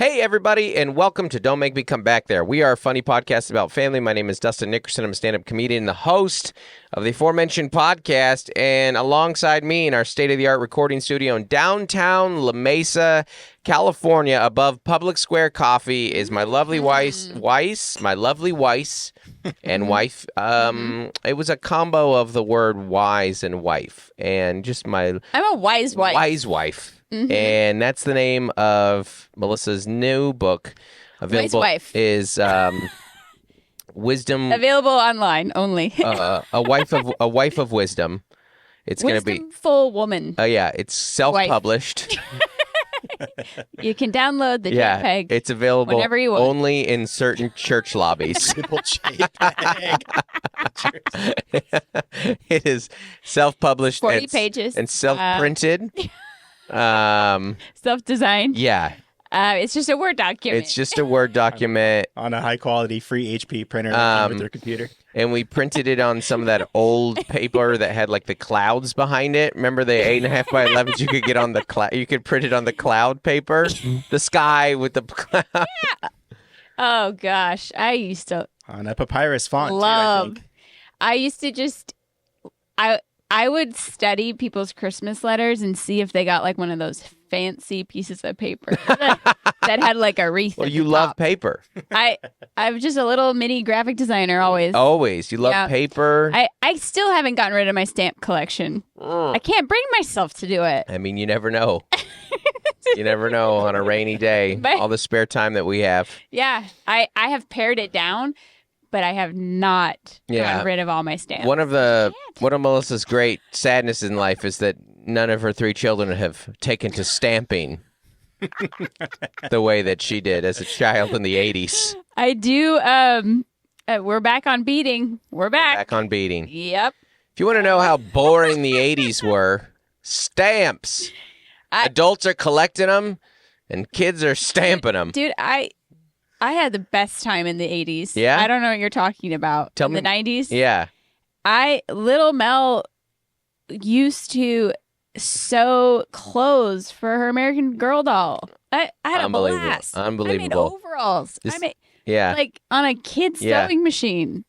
Hey, everybody, and welcome to Don't Make Me Come Back There. We are a funny podcast about family. My name is Dustin Nickerson. I'm a stand-up comedian and the host of the aforementioned podcast. And alongside me in our state-of-the-art recording studio in downtown La Mesa, California, above Public Square Coffee, is my lovely Weiss, and wife. It was a combo of the word wise and wife, and just I'm a wise wife. Wise wife. And that's the name of Melissa's new book. Available is Wisdom. Available online only. A wife of wisdom. It's going to be Wisdomful woman. Yeah, it's self-published. You can download the JPEG. It's available whenever you want. Only in certain church lobbies. It is self-published. 40 pages. And self-printed. Self-designed. Yeah. It's just a Word document. It's just a Word document. On a high-quality free HP printer with their computer. And we printed it on some of that old paper that had like the clouds behind it. Remember the 8.5 by 11s you could get on the cloud? You could print it on the cloud paper. The sky with the cloud. Yeah. Oh, gosh. I used to on a papyrus font, too, I think. I used to just... I would study people's Christmas letters and see if they got like one of those fancy pieces of paper that had like a wreath. Well, you love paper. I'm just a little mini graphic designer always. Always. You love paper. I still haven't gotten rid of my stamp collection. I can't bring myself to do it. I mean, you never know. You never know on a rainy day, all the spare time that we have. Yeah. I have pared it down. But I have not gotten rid of all my stamps. One of Melissa's great sadness in life is that none of her 3 children have taken to stamping the way that she did as a child in the 80s. I do. We're back on beating. We're back on beating. Yep. If you want to know how boring the 80s were, stamps. Adults are collecting them, and kids are stamping them. Dude, I had the best time in the 80s. Yeah? I don't know what you're talking about. Tell me. The 90s? Yeah. Little Mel used to sew clothes for her American Girl doll. I had a blast. Unbelievable. I made overalls. Yeah. Like on a kid's sewing machine.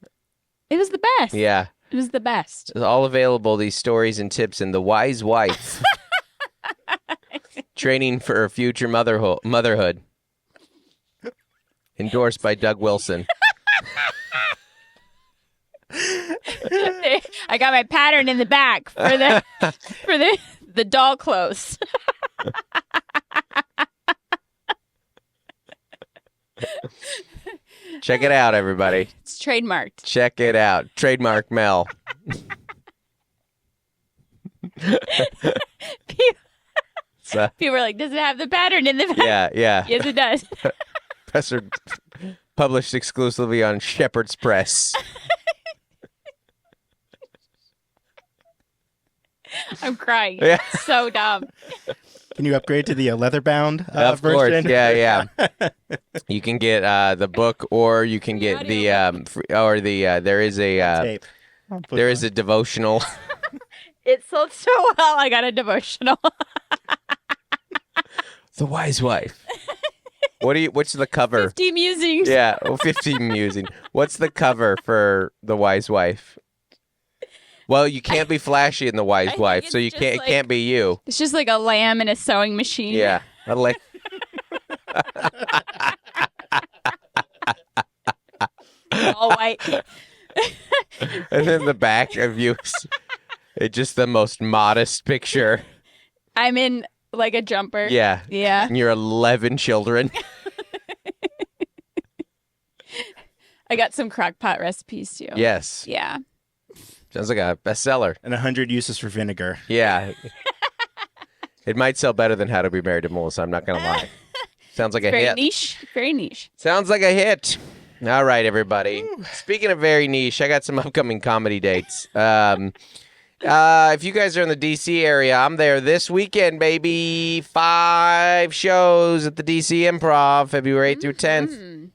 It was the best. Yeah. It was the best. It's all available, these stories and tips in The Wise Wife. Training for future motherhood. Endorsed by Doug Wilson. I got my pattern in the back for the doll clothes. Check it out, everybody. It's trademarked. Check it out. Trademark Mel. People were like, does it have the pattern in the back? Yeah. Yes, it does. Published exclusively on Shepherd's Press. I'm crying. Yeah. So dumb. Can you upgrade to the leather-bound of version? Course, yeah. You can get the book, or you can get there is a devotional. It sold so well. I got a devotional. The Wise Wife. What's the cover? 50 musings. Yeah, 50 musings. What's the cover for The Wise Wife? Well, you can't be flashy in The Wise Wife, so it can't be you. It's just like a lamb in a sewing machine. Yeah, a lamb. All white. And then the back of you, it's just the most modest picture. I'm in like a jumper. Yeah. Yeah. And you're 11 children. I got some crock pot recipes too. Yes. Yeah. Sounds like a bestseller. And 100 uses for vinegar. Yeah. It might sell better than How to Be Married to Melissa. I'm not going to lie. Sounds like a hit. Very niche. Very niche. Sounds like a hit. All right, everybody. Speaking of very niche, I got some upcoming comedy dates. If you guys are in the D.C. area, I'm there this weekend, baby. 5 shows at the D.C. Improv, February 8th through 10th.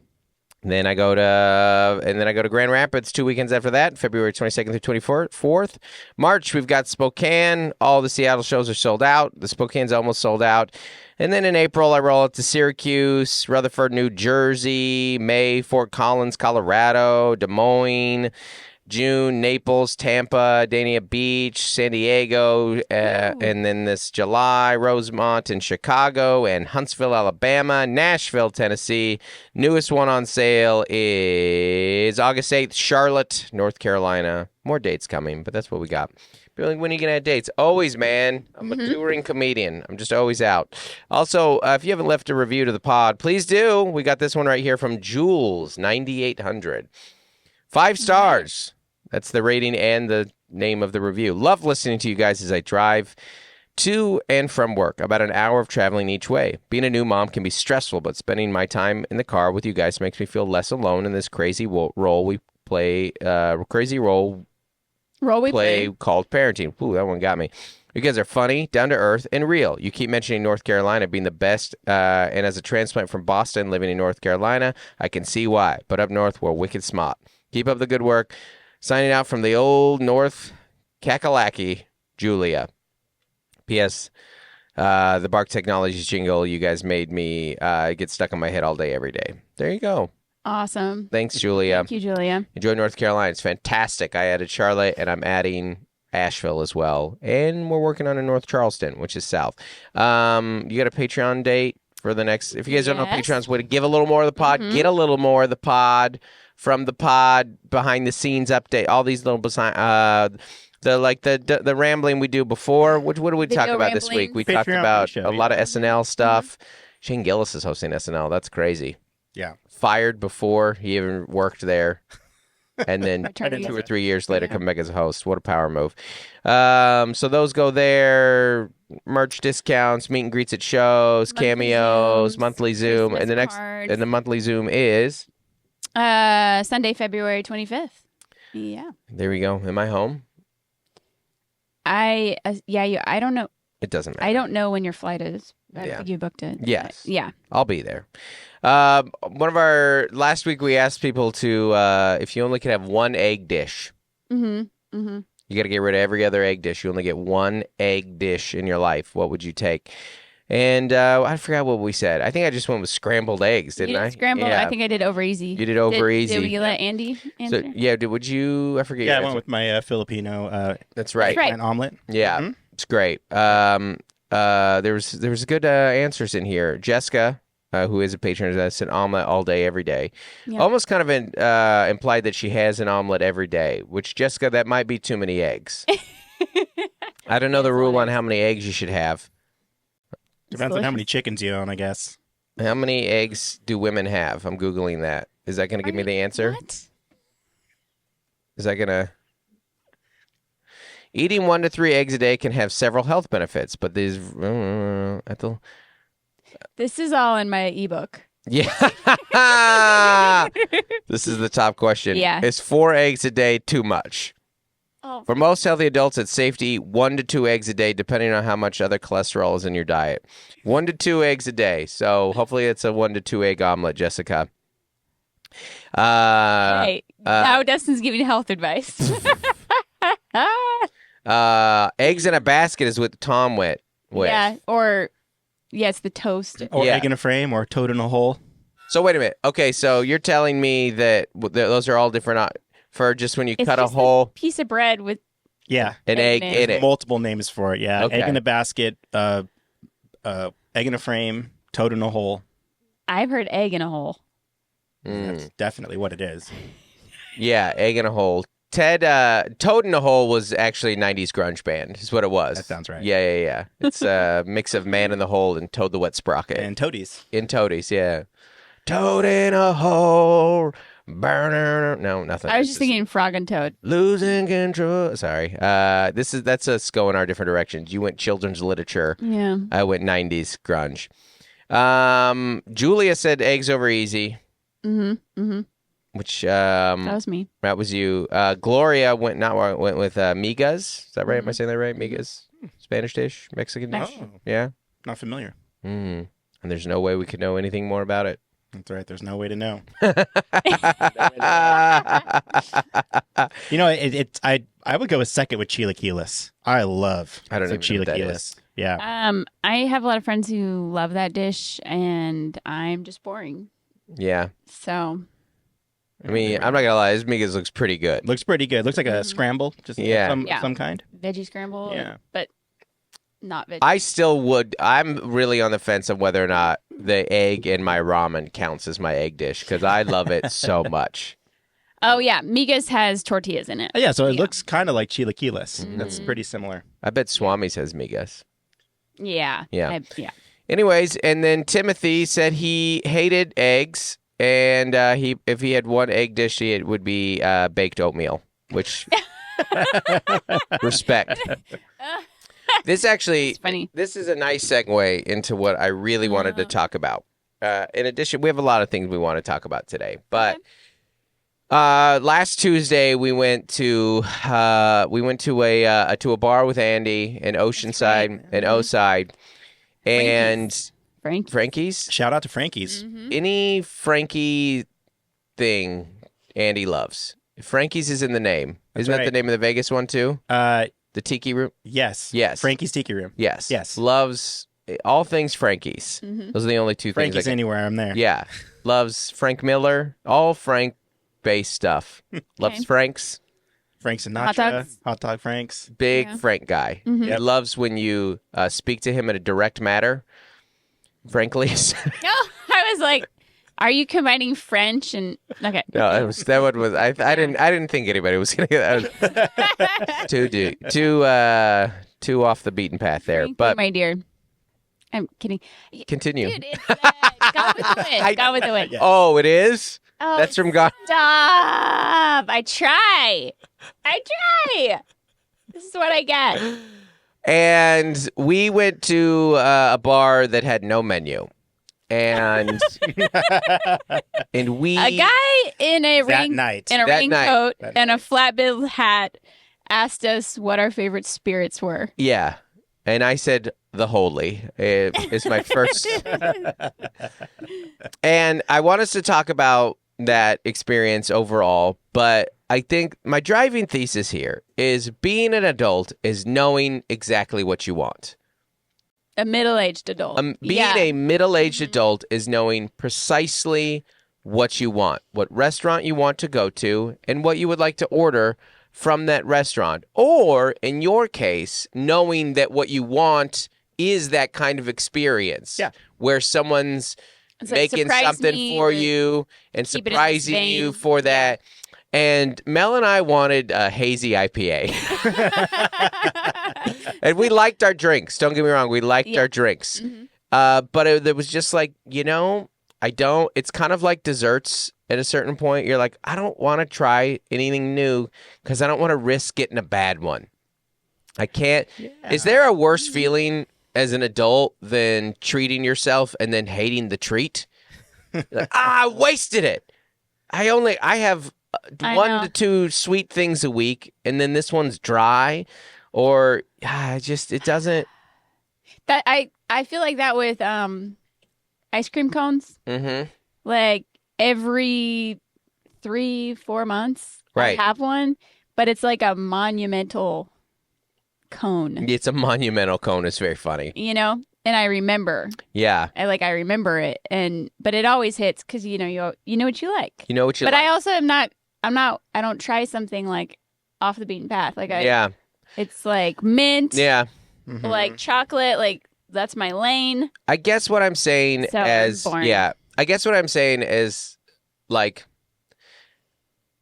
Then I go to Grand Rapids 2 weekends after that, February 22nd through 24th. March, we've got Spokane. All the Seattle shows are sold out. The Spokane's almost sold out. And then in April, I roll up to Syracuse, Rutherford, New Jersey. May, Fort Collins, Colorado. Des Moines. June, Naples, Tampa, Dania Beach, San Diego, and then this July, Rosemont in Chicago, and Huntsville, Alabama, Nashville, Tennessee. Newest one on sale is August 8th, Charlotte, North Carolina. More dates coming, but that's what we got. Billy, when are you going to have dates? Always, man. I'm a touring comedian. I'm just always out. Also, if you haven't left a review to the pod, please do. We got this one right here from Jules, 9800. 5 stars. That's the rating and the name of the review. Love listening to you guys as I drive to and from work. About an hour of traveling each way. Being a new mom can be stressful, but spending my time in the car with you guys makes me feel less alone in this crazy role we play. Crazy role we play called parenting. Ooh, that one got me. You guys are funny, down to earth, and real. You keep mentioning North Carolina being the best, and as a transplant from Boston, living in North Carolina, I can see why. But up north, we're wicked smart. Keep up the good work. Signing out from the old North Kakalaki, Julia. P.S. The Bark Technologies jingle you guys made me get stuck in my head all day, every day. There you go. Awesome. Thanks, Julia. Thank you, Julia. Enjoy North Carolina. It's fantastic. I added Charlotte, and I'm adding Asheville as well. And we're working on a North Charleston, which is south. You got a Patreon date for the next... If you guys don't know Patreon's way to give a little more of the pod, get a little more of the pod. From the pod, behind the scenes update, all these little the rambling we do before. What did we talk about this week? We talked about a lot of SNL stuff. Shane Gillis is hosting SNL. That's crazy. Yeah. Fired before he even worked there. And then 2 or 3 years later, come back as a host. What a power move. So those go there. Merch discounts, meet and greets at shows, cameos, monthly Zoom. And the monthly Zoom is... Sunday, February 25th. Yeah. There we go. Am I home? I don't know. It doesn't matter. I don't know when your flight is. I don't think you booked it. Yes. Yeah. I'll be there. One of our last week we asked people to if you only could have one egg dish. You got to get rid of every other egg dish. You only get one egg dish in your life. What would you take? And I forgot what we said. I think I just went with scrambled eggs, didn't I? Scrambled? Yeah. I think I did over easy. You did over easy. Did we let Andy answer? So, would you? I forget. Yeah, I went with my Filipino. That's right. An omelet. Yeah, it's great. There was good answers in here. Jessica, who is a patron, said omelet all day, every day. Yep. Almost kind of implied that she has an omelet every day, which, Jessica, that might be too many eggs. I don't know the rule on how many eggs you should have. Depends on how many chickens you own, I guess. How many eggs do women have? I'm Googling that. Is that going to give me the answer? What? Is that going to... Eating 1 to 3 eggs a day can have several health benefits, but these... This is all in my ebook. Yeah. This is the top question. Yeah. Is 4 eggs a day too much? Oh. For most healthy adults, it's safe to eat 1 to 2 eggs a day, depending on how much other cholesterol is in your diet. 1 to 2 eggs a day. So hopefully it's a 1 to 2 egg omelet, Jessica. Hey, now Dustin's giving health advice. Eggs in a basket is what Tom went with. Yeah, it's the toast. Or egg in a frame, or toad in a hole. So wait a minute. Okay, so you're telling me that those are all different... For just when you cut a whole piece of bread with an egg in it. Multiple names for it. Yeah, okay. Egg in a basket, egg in a frame, toad in a hole. I've heard egg in a hole. That's definitely what it is. Yeah, egg in a hole. Toad in a Hole was actually a 90s grunge band, is what it was. That sounds right. Yeah. It's a mix of Man in the Hole and Toad the Wet Sprocket. And Toadies. Yeah. Toad in a hole. Burner. No, nothing. I was just thinking Frog and Toad. Losing control. Sorry. That's us going our different directions. You went children's literature. Yeah. I went 90s grunge. Julia said eggs over easy. Which that was me. That was you. Gloria went with migas. Is that right? Am I saying that right? Migas, Spanish dish, Mexican dish. Oh. Yeah. Not familiar. And there's no way we could know anything more about it. That's right. There's no way to know. I I would go a second with chilaquiles. I love don't even know what that chilaquiles. is. Yeah. I have a lot of friends who love that dish, and I'm just boring. Yeah. So I mean, I'm not going to lie. This migas looks pretty good. Looks pretty good. Looks like a scramble, just Yeah. some kind. veggie scramble, Yeah. but not veggie. I still would. I'm really on the fence of whether or not the egg in my ramen counts as my egg dish because I love it so much. Oh yeah, migas has tortillas in it. Yeah, so it looks kind of like chilaquiles. That's pretty similar. I bet Swami says migas. Yeah. Yeah. Yeah. Anyways, and then Timothy said he hated eggs, and if he had one egg dish, it would be baked oatmeal, which respect. This actually, It's funny. this is a nice segue into what I really wanted to talk about. In addition, we have a lot of things we want to talk about today, but last Tuesday we went to a bar with Andy in Oceanside and Oside, and Frankie's. Shout out to Frankie's. Any Frankie thing Andy loves. Frankie's is in the name. Isn't that the right. name of the Vegas one too? The Tiki Room? Yes. Yes. Frankie's Tiki Room. Yes. Yes. Loves all things Frankie's. Those are the only two Frankie's things. anywhere, I'm there. Yeah. Loves Frank Miller. All Frank-based stuff. Loves Frank's. Frank Hot Sinatra. dogs. Hot Dog Franks. Big Frank guy. He loves when you speak to him in a direct matter. Frankly. No, I was like, are you combining French and okay? No, that one was. I didn't think anybody was gonna get that. Too off the beaten path there. Thank you, But my dear, I'm kidding. continue. Dude, it's Gone with the Wind. Gone with the Wind. Oh, it is. Oh, That's from Gone. Stop! I try. This is what I get. And we went to a bar that had no menu, and we A guy in a That night. in a That night. raincoat That and a flatbed hat asked us what our favorite spirits were. yeah, and I said the holy is my first, and I want us to talk about that experience overall, but I think my driving thesis here is being an adult is knowing exactly what you want. A middle-aged adult. Being a middle-aged adult is knowing precisely what you want, what restaurant you want to go to, and what you would like to order from that restaurant. Or, in your case, knowing that what you want is that kind of experience where someone's It's like, making surprise something me for or you and keep it in this surprising vein. you for that. And Mel and I wanted a hazy IPA. And we liked our drinks. Don't get me wrong. We liked our drinks. But it was just like, it's kind of like desserts at a certain point. You're like, I don't want to try anything new because I don't want to risk getting a bad one. I can't. Yeah. Is there a worse feeling as an adult than treating yourself and then hating the treat? Like, I wasted it. I have I 1 know. to 2 sweet things a week, and then this one's dry, or it doesn't. That I feel like that with ice cream cones. Mm-hmm. Like every 3-4 months, Right. I have one, but it's like a monumental cone, It's a monumental cone. It's very funny. And I remember. Yeah, I remember it, but it always hits because you know what you like. you know what you But like. I also I don't try something like off the beaten path. Like Yeah, it's like mint, yeah. like chocolate, like that's my lane. I guess what I'm saying So boring. I guess what I'm saying is, like,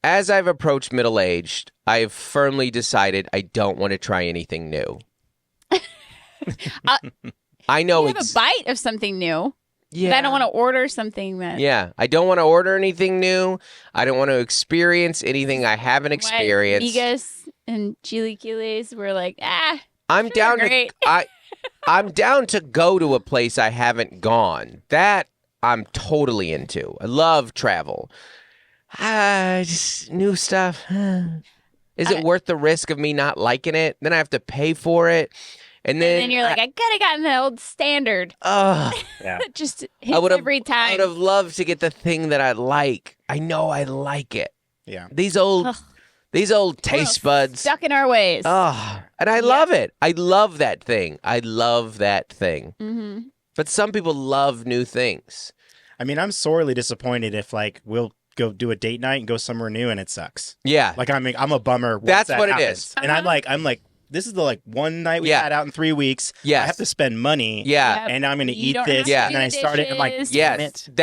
as I've approached middle-aged, I've firmly decided I don't want to try anything new. I know You have a bite of something new. yeah. But I don't want to order something that. Yeah, I don't want to order anything new. I don't want to experience anything I haven't experienced. Migas and chilaquiles were like, I'm sure, down great. to I'm down to go to a place I haven't gone. That I'm totally into. I love travel. Just new stuff. Is it worth the risk of me not liking it? Then I have to pay for it. And And then you're like, I could have gotten the old standard. oh, Yeah. Just hits every I time. would have loved to get the thing that I like. I know I like it. Yeah. These old We're taste buds. stuck in our ways. Oh, and I love it. I love that thing. I love that thing. Mm-hmm. But some people love new things. I mean, I'm sorely disappointed if like we'll go do a date night and go somewhere new and it sucks. Yeah. Like I'm a bummer. once That's that what it happens. is. And I'm like, this is the like one night we Yeah. had out in 3 weeks. Yes. I have to spend money. Yeah. Yep. And now I'm going to You eat don't this. have to Yeah. And then I do start it. I'm like, dishes. damn Yes, it.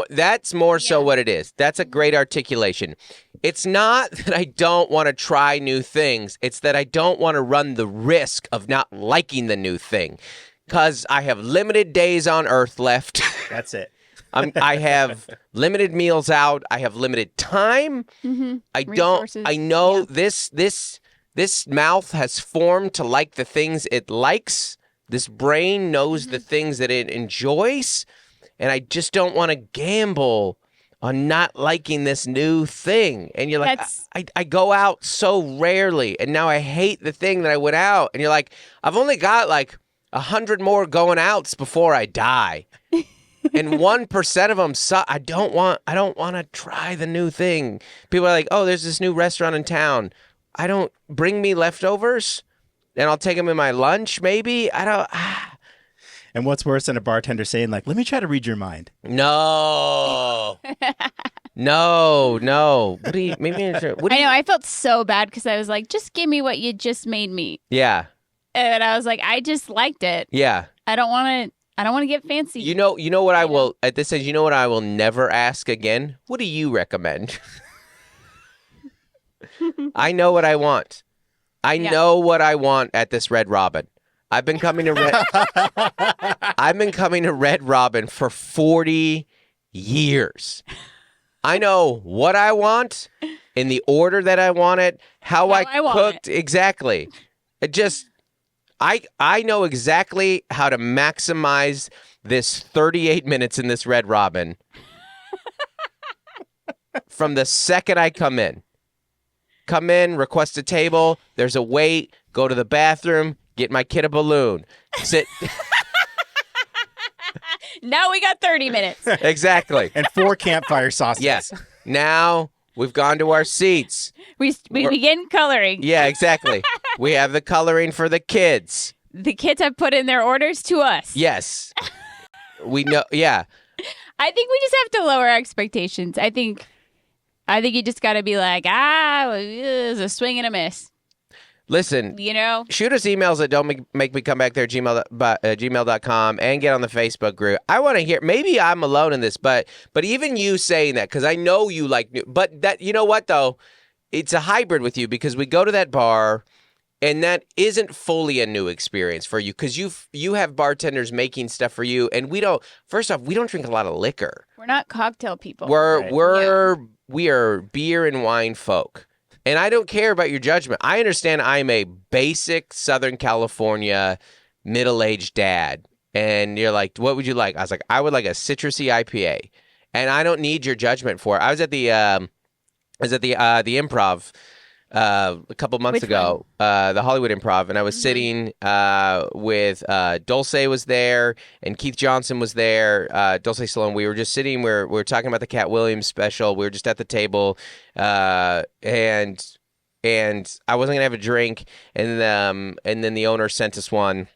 that's more so Yeah. what it is. That's a great articulation. It's not that I don't want to try new things. It's that I don't want to run the risk of not liking the new thing, because I have limited days on Earth left. That's it. I have limited meals out. I have limited time. Mm-hmm. I don't. Resources, I know yeah. this mouth has formed to like the things it likes. This brain knows the things that it enjoys, and I just don't want to gamble on not liking this new thing. And you're like, I go out so rarely, and now I hate the thing that I went out. And you're like, I've only got like 100 more going outs before I die. And 1% of them suck. I don't want to try the new thing. People are like, oh, there's this new restaurant in town. I don't bring me leftovers, and I'll take them in my lunch. Maybe I don't. And what's worse than a bartender saying like, let me try to read your mind. No, no. What do you? Maybe. What do I you? know. I felt so bad because I was like, just give me what you just made me. Yeah, And I was like, I just liked it. yeah. I don't want to get fancy. You know what I will at this age. You know what I will never ask again. What do you recommend? I know what I want. I know what I want at this Red Robin. I've been coming to Red Robin for 40 years. I know what I want in the order that I want it, how I want cooked exactly. It just I know exactly how to maximize this 38 minutes in this Red Robin from the second I come in. Come in, request a table, there's a wait, go to the bathroom, get my kid a balloon. Sit. Now we got 30 minutes. Exactly. And 4 campfire sauces. Yes. Now we've gone to our seats. We begin coloring. Yeah, exactly. We have the coloring for the kids. The kids have put in their orders to us. Yes. We know. Yeah. I think we just have to lower our expectations. I think you just got to be like, it's a swing and a miss. Listen, You know? shoot us emails at dontmakemecomebackthere gmail.com and get on the Facebook group. I want to hear, maybe I'm alone in this, but even you saying that, because I know you like new, but that, you know what though? It's a hybrid with you, because we go to that bar and that isn't fully a new experience for you, because you have bartenders making stuff for you, and we don't drink a lot of liquor. We're not cocktail people. We are beer and wine folk. And I don't care about your judgment. I understand I'm a basic Southern California middle-aged dad. And you're like, what would you like? I was like, I would like a citrusy IPA. And I don't need your judgment for it. I was at the Improv a couple months ago, the Hollywood Improv, and I was sitting with Dulce was there, and Keith Johnson was there, Dulce Sloan. We were just sitting, we were talking about the Cat Williams special. We were just at the table, and I wasn't gonna have a drink, and then the owner sent us one.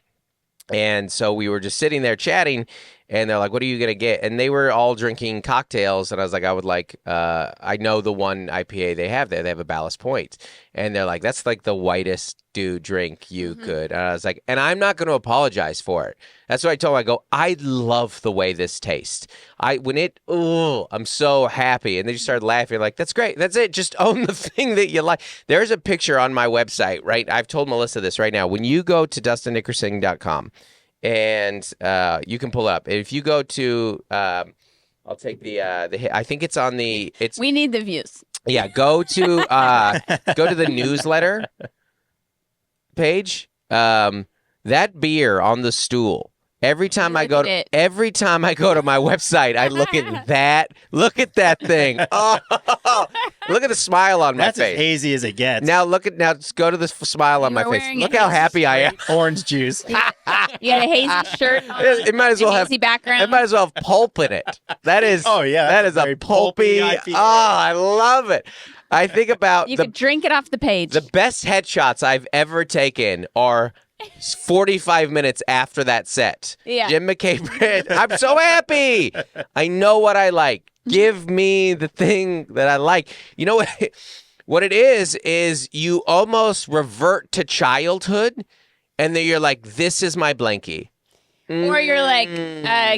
And so we were just sitting there chatting, and they're like, what are you going to get? And they were all drinking cocktails. And I was like, I would like, I know the one IPA they have there. They have a Ballast Point. And they're like, that's like the whitest dude drink you could. And I was like, and I'm not going to apologize for it. That's what I told them. I go, I love the way this tastes. I'm so happy. And they just started laughing like, that's great. That's it. Just own the thing that you like. There's a picture on my website, right? I've told Melissa this right now. When you go to DustinNickerson.com, and you can pull up. If you go to, I'll take the I think it's on the. We need the views. Yeah, go to the newsletter page. That beer on the stool. Every time I go to my website, I look at that. Look at that thing. Oh, Look at the smile on my That's as face. hazy as it gets. Now just go to the smile on You my were face. wearing Look a how hazy happy I am. Orange juice. You got a hazy shirt on. It might as well a have hazy background. It might as well have pulp in it. That is. Oh, yeah, that that's is a very pulpy. pulpy IPA. I love it. I think about You could drink it off the page. the best headshots I've ever taken are 45 minutes after that set. Yeah. Jim McCabe. I'm so happy. I know what I like. Give me the thing that I like. You know what? What it is you almost revert to childhood, and then you're like, "This is my blankie." Or you're like,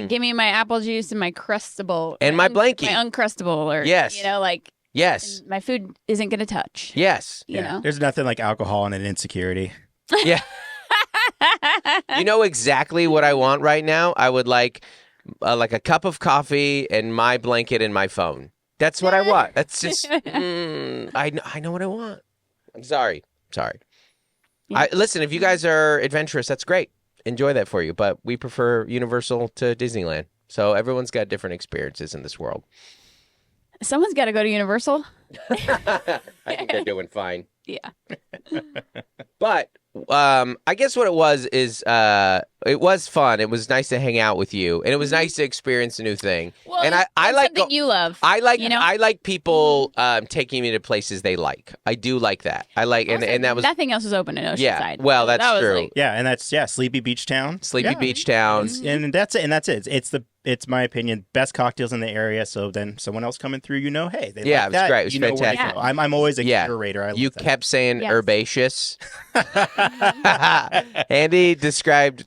give me my apple juice and my Crustable. And my blankie. My Uncrustable. Or, Yes. you know, like, Yes. my food isn't going to touch. Yes. You know? There's nothing like alcohol and an insecurity. Yeah. You know exactly what I want right now? I would like a cup of coffee and my blanket and my phone. That's what I want. That's just, I know what I want. I'm sorry. Yeah. Listen, if you guys are adventurous, that's great. Enjoy that for you. But we prefer Universal to Disneyland. So everyone's got different experiences in this world. Someone's got to go to Universal. I think they're doing fine. Yeah. But I guess what it was is it was fun. It was nice to hang out with you, and it was nice to experience a new thing. Well, and it's I like something you love. I like you know? I like people taking me to places they like. I do like that. I like Also, and that was nothing else was open in Oceanside. yeah. Well, that's That was true. like- Yeah, and that's Sleepy Beach Town. Sleepy Yeah. Beach Towns. And that's it. And that's it. It's my opinion, best cocktails in the area. So then someone else coming through, hey, they Yeah, like it was that. great. It was you know where to fantastic. go. I'm always a Yeah. curator. I love You that. kept saying Yes. herbaceous. Andy described,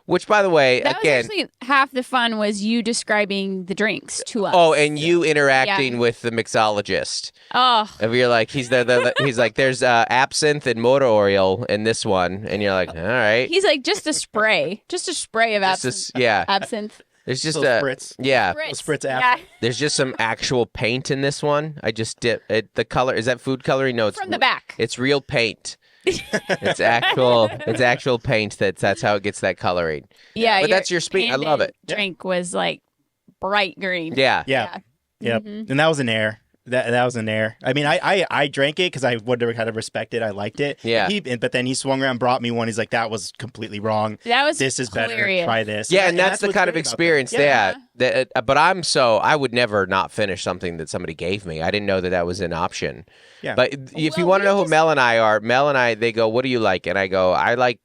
which by the way, That again, was actually half the fun was you describing the drinks to us. oh, and you interacting with the mixologist. Oh, If you're like, he's he's like, there's absinthe and motor oil in this one, and you're like, all right, he's like just a spray of Just absinthe. this- yeah. Absinthe. There's just Little a spritz. yeah. Spritz Yeah. after. There's just some actual paint in this one. I just dip it. The color is that food coloring? No, it's From the back. It's real paint. It's actual paint. That's how it gets that coloring. Yeah, But that's your speed. I love it. Drink was like bright green. Yeah. Yeah. Yep. Mhm. And that was an air. That was an air. I mean, I drank it because I would have kind of respected. I liked it. Yeah. But then he swung around, brought me one. He's like, that was completely wrong. That was This is better. hilarious. Try this. Yeah, and that's the what's kind of great about that. experience Yeah. but I would never not finish something that somebody gave me. I didn't know that was an option. Yeah. But if you Well, want to we know who just- Mel and I are, Mel and I, they go, what do you like? And I go, I like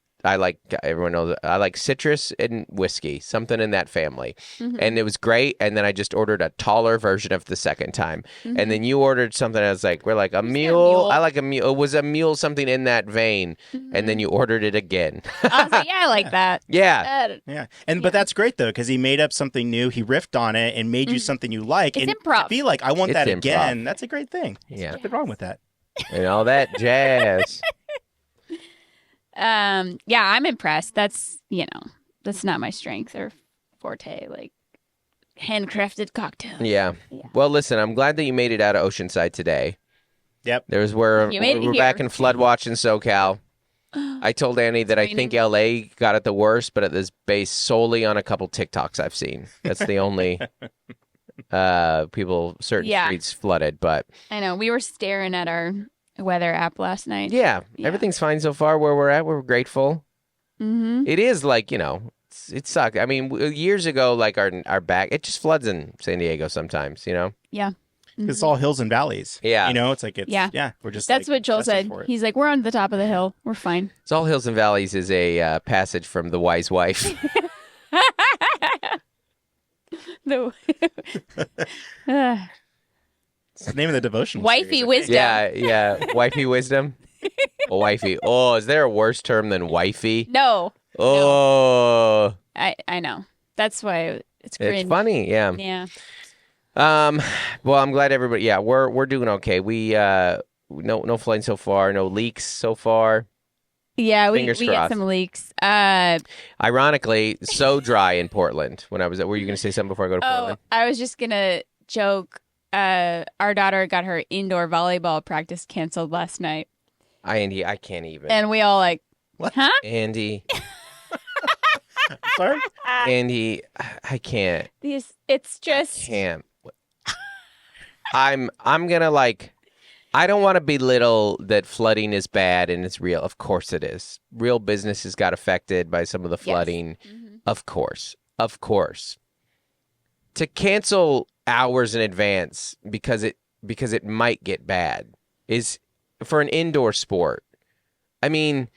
everyone knows I like citrus and whiskey, something in that family. Mhm. And it was great. And then I just ordered a taller version of the second time. And then you ordered something. I was like, we're like a mule. I like a mule. It was a mule, something in that vein. And then you ordered it again. I was like, yeah, I like that. Yeah. Yeah, but that's great though because he made up something new. He riffed on it and made you something you like. It's and improv. to be like, I want It's that improv. again. That's a great thing. Yeah. Nothing wrong with that. And all that jazz. Yeah, I'm impressed. That's that's not my strength or forte, like handcrafted cocktail. Yeah. Yeah. Well, listen, I'm glad that you made it out of Oceanside today. Yep. There's where You made it we're here. back in flood watch in SoCal. I told Annie that I think LA got it the worst, but it is based solely on a couple TikToks I've seen. That's the only certain Yeah. streets flooded. But I know. We were staring at our weather app last night. yeah, Yeah. everything's fine so far where we're at. We're grateful. Mm-hmm. It is like, it sucked. I mean, years ago, like our back, it just floods in San Diego sometimes, Yeah. It's all hills and valleys. Yeah. It's like we're just. That's like, what Joel destined said. for it. He's like, we're on the top of the hill. We're fine. It's all hills and valleys is a passage from The Wise Wife. The It's the name of the devotion. wifey wisdom. Yeah, wifey wisdom. Oh, wifey. Oh, is there a worse term than wifey? No, Oh, I know. That's why it's cringe. it's funny. Yeah. Yeah. Well, I'm glad everybody. Yeah, we're doing okay. We no flooding so far. No leaks so far. Yeah, we Fingers get crossed. some leaks. Ironically, so dry in Portland. When I was were you going to say something before I go to Portland? I was just gonna joke. Our daughter got her indoor volleyball practice canceled last night, Andy, I can't even. and we all like, What? huh? Andy, Sorry. Andy, I can't. It's just Can't. I'm gonna I don't want to belittle that flooding is bad and it's real. Of course it is. Real businesses got affected by some of the flooding. Yes. Mm-hmm. Of course. To cancel hours in advance because it might get bad is for an indoor sport. I mean,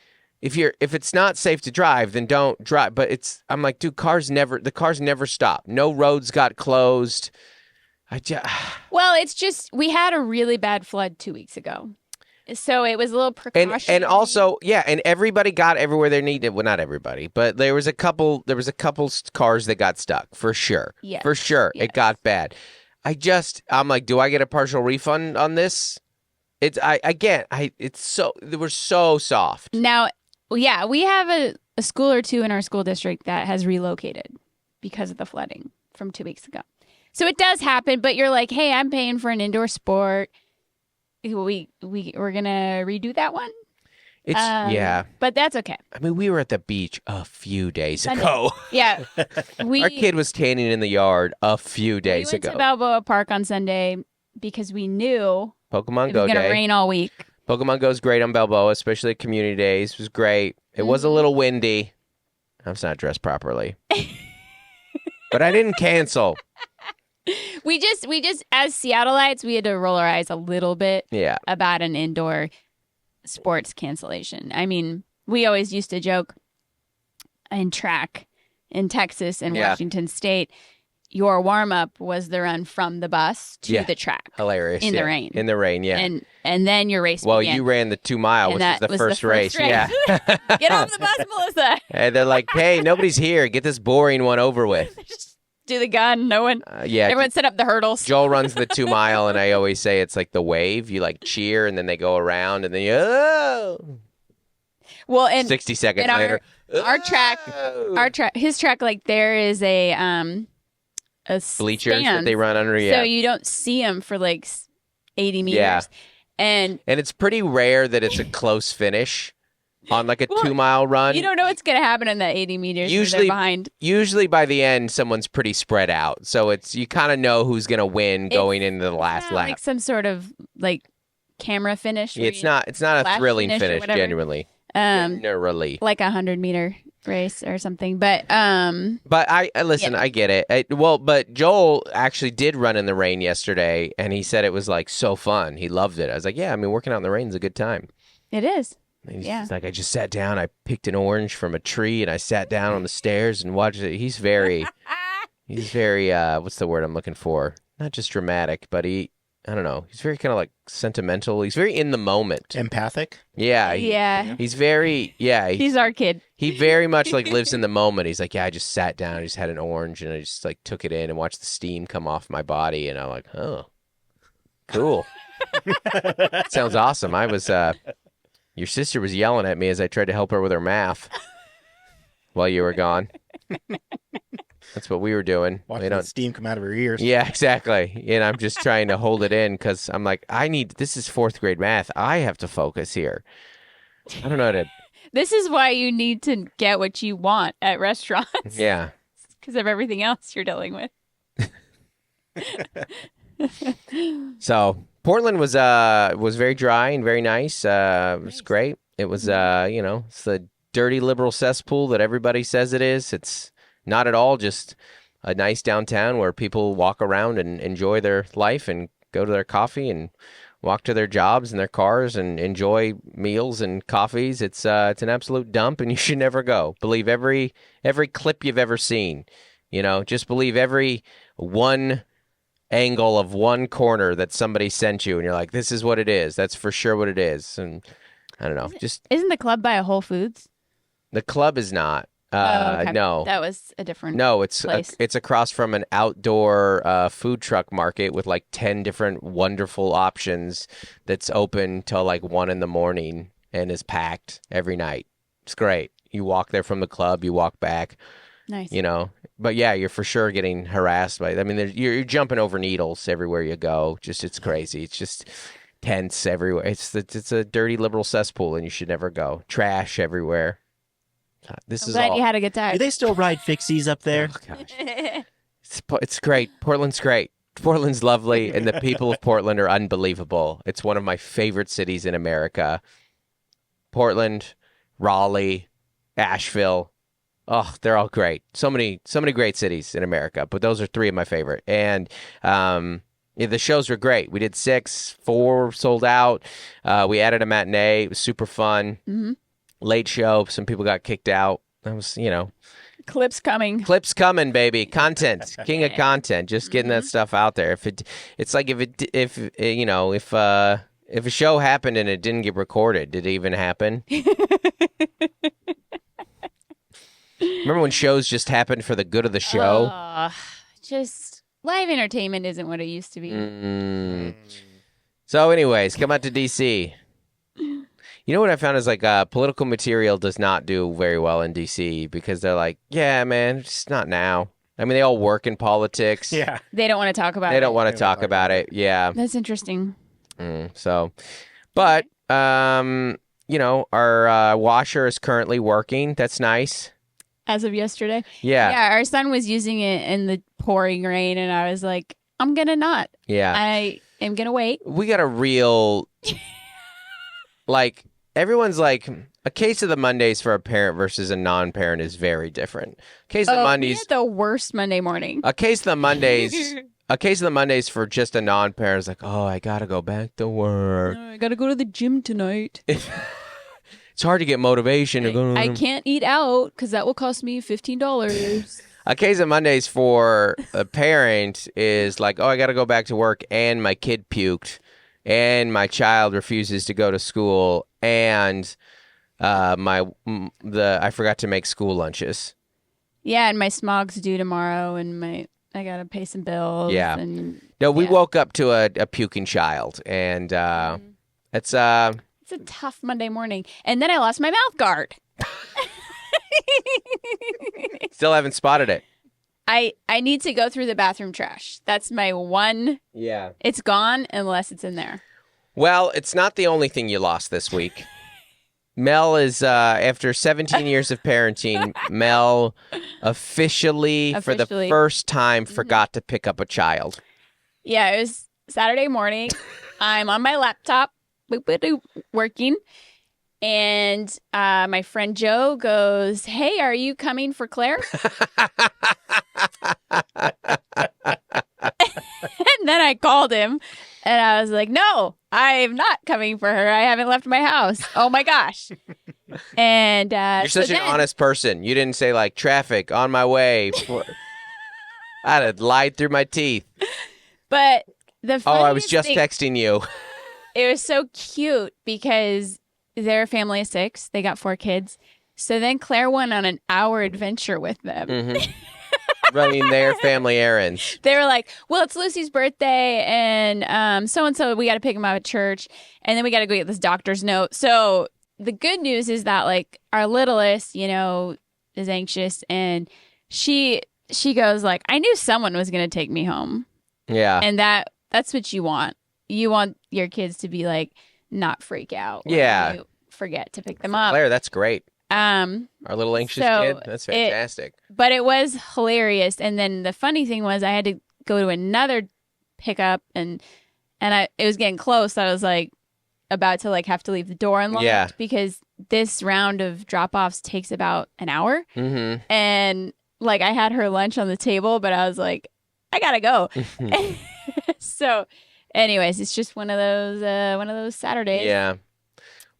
if it's not safe to drive, then don't drive. But I'm like, dude, the cars never stop. No roads got closed. Well, it's just we had a really bad flood 2 weeks ago, so it was a little precautionary. And also, yeah, and everybody got everywhere they needed. Well, not everybody, but there was a couple cars that got stuck for sure. Yes. For sure, Yes. It got bad. I'm like, do I get a partial refund on this? They were so soft. Now, yeah, we have a school or two in our school district that has relocated because of the flooding from 2 weeks ago. So it does happen, but you're like, hey, I'm paying for an indoor sport. We're gonna redo that one. Yeah. But that's okay. I mean, we were at the beach a few days ago. Yeah. Our kid was tanning in the yard a few days we went ago. to Balboa Park on Sunday because we knew Pokemon it Go was going Day. to rain all week. Pokemon Go's great on Balboa, especially at community days. It was great. It was a little windy. I was not dressed properly. But I didn't cancel. We just as Seattleites, we had to roll our eyes a little bit about an indoor sports cancellation. I mean, we always used to joke in track in Texas and Washington State, your warm-up was the run from the bus to the track. Hilarious. In the rain. In the rain, yeah. And then your race Well, began. you ran the 2 mile, which was the first race. Yeah. Get off the bus, Melissa. And they're like, hey, nobody's here. Get this boring one over with. Just do the gun. No one. Everyone set up the hurdles. Joel runs the 2 mile, and I always say it's like the wave. You cheer, and then they go around, and then Well, and 60 seconds later. Our track, his track, there is a bleachers stand, that they run under. so you don't see them for 80 meters. Yeah. And it's pretty rare that it's a close finish on a 2 mile run. You don't know what's going to happen in that 80 meters. Usually, they're behind. Usually by the end, someone's pretty spread out, so you kind of know who's going to win going into the last lap. Like some sort of camera finish. It's not a thrilling finish genuinely. Generally, like a 100-meter race or something, but I listen. I get it. But Joel actually did run in the rain yesterday, and he said it was so fun. He loved it. I was like, yeah, I mean, working out in the rain is a good time. It is. He's I just sat down. I picked an orange from a tree, and I sat down on the stairs and watched it. He's very, what's the word I'm looking for? Not just dramatic, but I don't know. He's very kind of sentimental. He's very in the moment. Empathic? Yeah. He's very, he's our kid. He very much lives in the moment. He's like, yeah, I just sat down. I just had an orange and I just took it in and watched the steam come off my body. And I'm like, oh, cool. Sounds awesome. I was, your sister was yelling at me as I tried to help her with her math while you were gone. That's what we were doing. Watching the steam come out of her ears. Yeah, exactly. And I'm just trying to hold it in because I'm like, this is 4th grade math. I have to focus here. I don't know how to. This is why you need to get what you want at restaurants. Yeah. Because of everything else you're dealing with. So Portland was very dry and very nice. It was great. It was, it's the dirty liberal cesspool that everybody says it is. It's not at all, just a nice downtown where people walk around and enjoy their life and go to their coffee and walk to their jobs and their cars and enjoy meals and coffees. It's an absolute dump, and you should never go. Believe every clip you've ever seen. Just believe every one angle of one corner that somebody sent you, and you're like, this is what it is. That's for sure what it is. And I don't know. Isn't the club by a Whole Foods? The club is not. Okay. No, that was a different. No, it's place. It's across from an outdoor food truck market with 10 different wonderful options that's open till 1 a.m. and is packed every night. It's great. You walk there from the club, you walk back. Nice. But yeah, you're for sure getting harassed by. I mean, you're jumping over needles everywhere you go. It's crazy. It's just tents everywhere. It's a dirty liberal cesspool, and you should never go. Trash everywhere. I'm glad you had a good time. Do they still ride fixies up there? Oh, gosh. It's great. Portland's great. Portland's lovely, and the people of Portland are unbelievable. It's one of my favorite cities in America. Portland, Raleigh, Asheville. Oh, they're all great. So many great cities in America, but those are three of my favorite. And the shows were great. We did 6, 4 sold out. We added a matinee. It was super fun. Mm-hmm. Late show. Some people got kicked out. That was, Clips coming. Clips coming, baby. Content. King of content. Just getting that stuff out there. If a show happened and it didn't get recorded, did it even happen? Remember when shows just happened for the good of the show? Just live entertainment isn't what it used to be. So anyways, come out to D.C. You know what I found is political material does not do very well in D.C. because they're like, yeah, man, it's not now. I mean, they all work in politics. Yeah. They don't want to talk about it. They don't want to talk about it. Yeah. That's interesting. But, our washer is currently working. That's nice. As of yesterday? Yeah. Yeah, our son was using it in the pouring rain, and I was like, I'm going to not. Yeah. I am going to wait. We got a real, everyone's like, a case of the Mondays for a parent versus a non-parent is very different. Case of the Mondays. We had the worst Monday morning. A case of the Mondays for just a non-parent is like, oh, I got to go back to work. I got to go to the gym tonight. It's hard to get motivation to go. I can't eat out because that will cost me $15. A case of Mondays for a parent is like, oh, I got to go back to work, and my kid puked, and my child refuses to go to school, and I forgot to make school lunches. Yeah, and my smog's due tomorrow, and I gotta pay some bills. Yeah. We woke up to a puking child, and it's a tough Monday morning. And then I lost my mouth guard. Still haven't spotted it. I need to go through the bathroom trash. That's my one. Yeah. It's gone unless it's in there. Well, it's not the only thing you lost this week. Mel is, after 17 years of parenting, Mel officially, for the first time, forgot to pick up a child. Yeah, it was Saturday morning. I'm on my laptop, working. And my friend Joe goes, hey, are you coming for Claire? And then I called him and I was like, no, I'm not coming for her. I haven't left my house. Oh my gosh. And you're such an honest person. You didn't say traffic on my way. I'd have lied through my teeth. But the I was just texting you. It was so cute because they're a family of 6. They got 4 kids. So then Claire went on an hour adventure with them. Mm-hmm. Running their family errands. They were like, well, it's Lucy's birthday and so-and-so, we got to pick him up at church. And then we got to go get this doctor's note. So the good news is that our littlest, is anxious. And she goes I knew someone was going to take me home. Yeah. And that's what you want. You want your kids to be not freak out. Yeah. You forget to pick them up. Claire, that's great. Our little anxious kid. That's fantastic. But it was hilarious. And then the funny thing was I had to go to another pickup and it was getting close. I was about to have to leave the door unlocked because this round of drop-offs takes about an hour. Mm-hmm. And I had her lunch on the table, but I was like, I gotta go. So anyways, it's just one of those Saturdays. Yeah.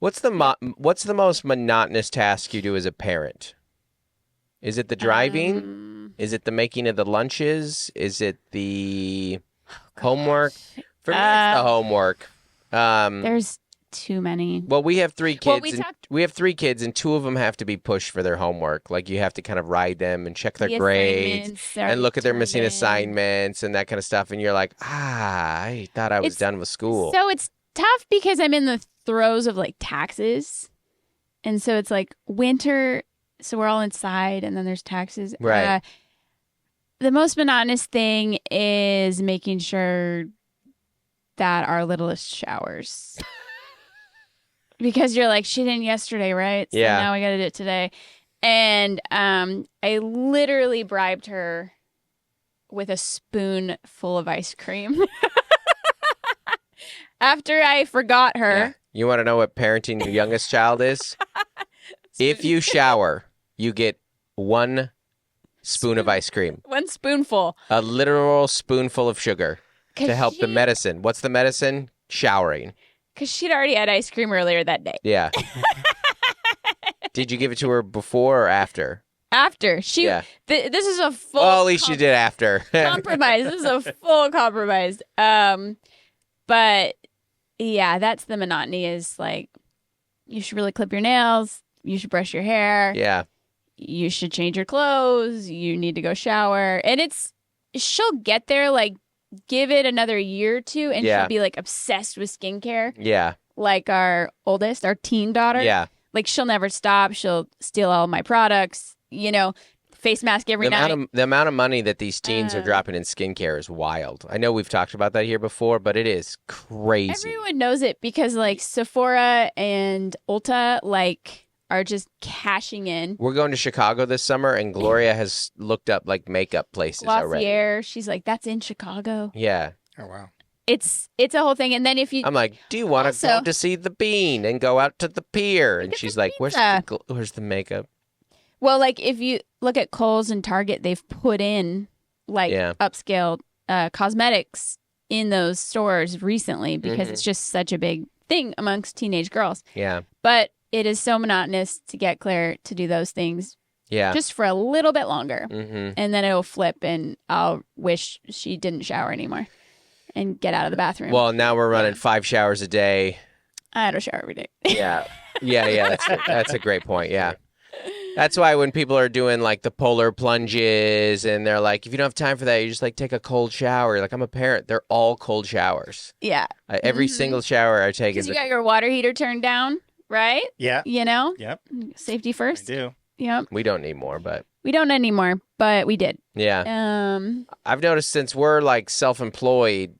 What's the most monotonous task you do as a parent? Is it the driving? Is it the making of the lunches? Is it the homework? For me, it's the homework. There's too many. Well, we have 3 kids. Well, we have 3 kids, and 2 of them have to be pushed for their homework. You have to kind of ride them and check their grades and look at their missing assignments and that kind of stuff. And you're like, I thought I was done with school. So it's tough because I'm in the throes of taxes. And so it's winter, so we're all inside and then there's taxes. Right. The most monotonous thing is making sure that our littlest showers. Because you're she didn't yesterday, right? So now we got to do it today. And I literally bribed her with a spoon full of ice cream. After I forgot her. Yeah. You want to know what parenting your youngest child is? If you shower, you get one spoon of ice cream. One spoonful. A literal spoonful of sugar to help the medicine. What's the medicine? Showering. Because she'd already had ice cream earlier that day. Yeah. Did you give it to her before or after? After. This is a full... Oh, at least you did after. compromise. This is a full compromise. But yeah, that's the monotony is like, you should really clip your nails. You should brush your hair. Yeah. You should change your clothes. You need to go shower. And she'll get there, like, give it another year or two, and she'll be, like, obsessed with skincare. Yeah. Like our oldest, our teen daughter. Yeah. Like, she'll never stop. She'll steal all my products, face mask every night. The amount of money that these teens are dropping in skincare is wild. I know we've talked about that here before, but it is crazy. Everyone knows it because, like, Sephora and Ulta, like, are just cashing in. We're going to Chicago this summer, and Gloria has looked up, like, makeup places already. Glossier, she's like, that's in Chicago. Yeah. Oh, wow. It's a whole thing. And then if you... I'm like, do you want to go to see the Bean and go out to the pier? And she's like, where's the makeup? Well, like, if you look at Kohl's and Target, they've put in, like, upscale cosmetics in those stores recently because it's just such a big thing amongst teenage girls. Yeah. But it is so monotonous to get Claire to do those things just for a little bit longer. Mm-hmm. And then it'll flip, and I'll wish she didn't shower anymore and get out of the bathroom. Well, now we're running 5 showers a day. I don't shower every day. Yeah. That's a great point. Yeah. That's why when people are doing, like, the polar plunges and they're like, if you don't have time for that, you just, like, take a cold shower. You're like, I'm a parent. They're all cold showers. Yeah. Every single shower I take is... Because you got your water heater turned down, right? Yeah. Yep. Safety first. I do. Yep. We don't need more, but... We don't anymore, but we did. Yeah. I've noticed since we're, like, self-employed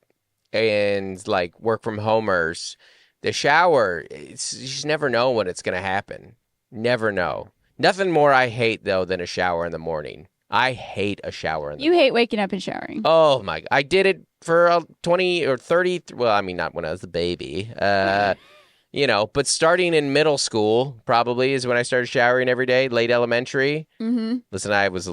and, like, work from homers, the shower, you just never know when it's going to happen. Never know. Nothing more I hate, though, than a shower in the morning. I hate a shower in the morning. You hate waking up and showering. Oh, my... I did it for 20 or 30... Well, I mean, not when I was a baby. But starting in middle school probably is when I started showering every day, late elementary. Mm-hmm. Listen, I was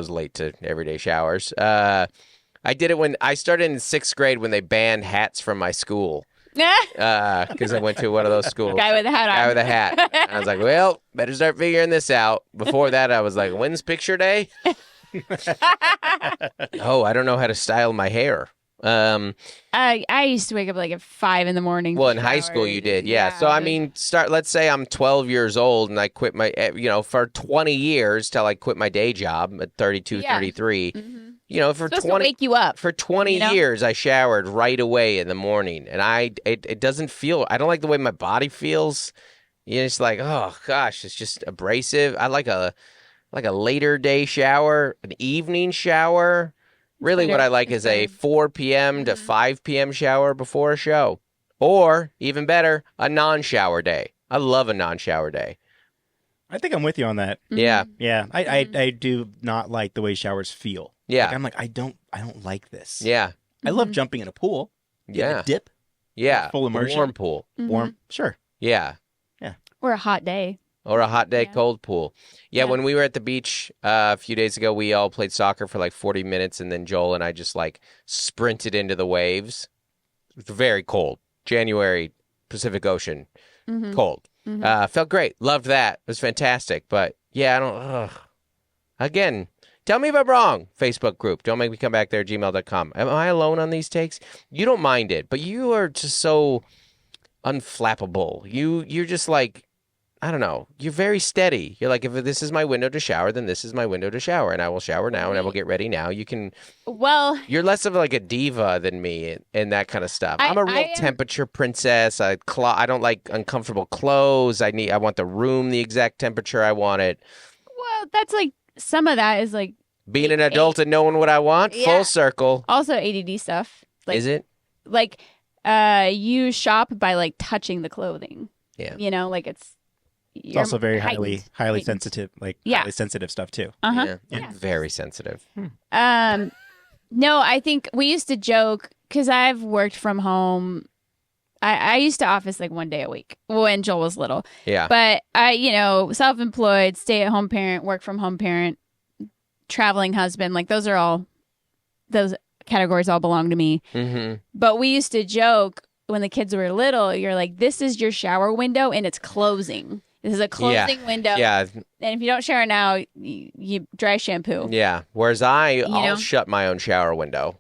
late to everyday showers. I did it when I started in 6th grade when they banned hats from my school. Because I went to one of those schools. Guy with a hat on. Guy with a hat. I was like, well, better start figuring this out. Before that, I was like, when's picture day? Oh, I don't know how to style my hair. I used to wake up like at 5 in the morning. Well, in high school you did, yeah. So I mean, let's say I'm 12 years old and I quit my, for 20 years till I quit my day job at 32, 33. Mm-hmm. For 20, to wake you up. For 20 years, I showered right away in the morning, and it doesn't feel. I don't like the way my body feels. It's like, oh gosh, it's just abrasive. I like a later day shower, an evening shower. Really, what I like is a 4 p.m. to 5 p.m. shower before a show. Or, even better, a non-shower day. I love a non-shower day. I think I'm with you on that. Yeah. Yeah. I do not like the way showers feel. Yeah. Like, I'm like, I don't like this. Yeah. I love jumping in a pool. Yeah. A dip. Yeah. Full immersion. Warm pool. Warm. Sure. Yeah. Yeah. Or a hot day. Or a hot day, cold pool. Yeah, when we were at the beach a few days ago, we all played soccer for like 40 minutes, and then Joel and I just like sprinted into the waves. It was very cold. January, Pacific Ocean, cold. Felt great. Loved that. It was fantastic. But yeah, again, tell me if I'm wrong. Facebook group. Don't make me come back there, gmail.com. Am I alone on these takes? You don't mind it, but you are just so unflappable. You're just like, I don't know. You're very steady. You're like, if this is my window to shower, then this is my window to shower, and I will shower now, and I will get ready now. You can. Well, you're less of like a diva than me and that kind of stuff. I'm a real temperature princess. I don't like uncomfortable clothes. I want the room the exact temperature I want it. Well, that's like some of that is like being an adult and knowing what I want. Yeah. Full circle. Also, ADD stuff. Like, is it? Like, you shop by like touching the clothing. Yeah. Like it's. It's also very highly sensitive, highly sensitive stuff too. Yeah. Very sensitive. No, I think we used to joke because I've worked from home. I used to office like 1 day a week when Joel was little. Yeah. But I, self-employed, stay-at-home parent, work-from-home parent, traveling husband, like those categories all belong to me. Mm-hmm. But we used to joke when the kids were little, you're like, this is your shower window and it's closing. This is a closing window. Yeah. And if you don't shower now, you dry shampoo. Yeah. Whereas I'll shut my own shower window.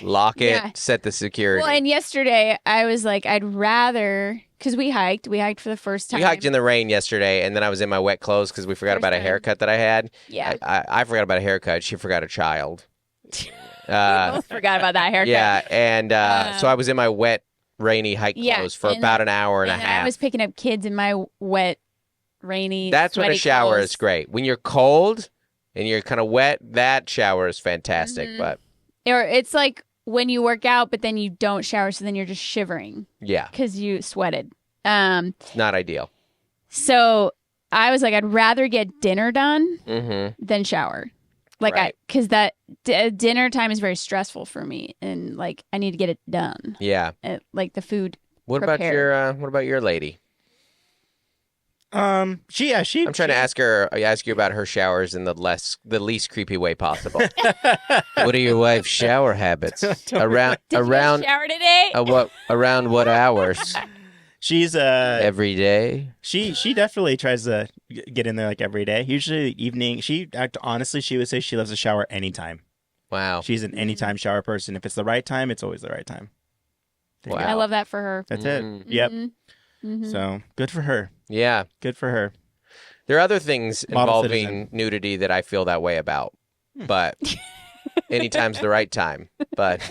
Lock it, set the security. Well, and yesterday I was like, I'd rather, because we hiked for the first time. We hiked in the rain yesterday, and then I was in my wet clothes because we forgot about a haircut that I had. Yeah. I forgot about a haircut. She forgot a child. We both forgot about that haircut. Yeah, and so I was in my wet, rainy hike clothes for about an hour and a half. I was picking up kids in my wet, rainy, That's when a shower clothes. is great. When you're cold and you're kind of wet, that shower is fantastic. Mm-hmm. But or it's like when you work out, but then you don't shower, so then you're just shivering. Yeah. Because you sweated. It's not ideal. So I was like, I'd rather get dinner done than shower. Like, because that dinner time is very stressful for me, and like I need to get it done. Yeah. Like the food. What prepared. about your lady? She. I'm trying to ask you about her showers in the least creepy way possible. What are your wife's shower habits? Did you shower today? Around what hours? She's every day. She definitely tries to get in there like every day. Usually evening. Honestly, she would say she loves to shower anytime. Wow. She's an anytime shower person. If it's the right time, it's always the right time. Wow. I love that for her. That's it. Yep. Mm-hmm. So good for her. Yeah. Good for her. There are other things involving nudity that I feel that way about, but anytime's the right time. But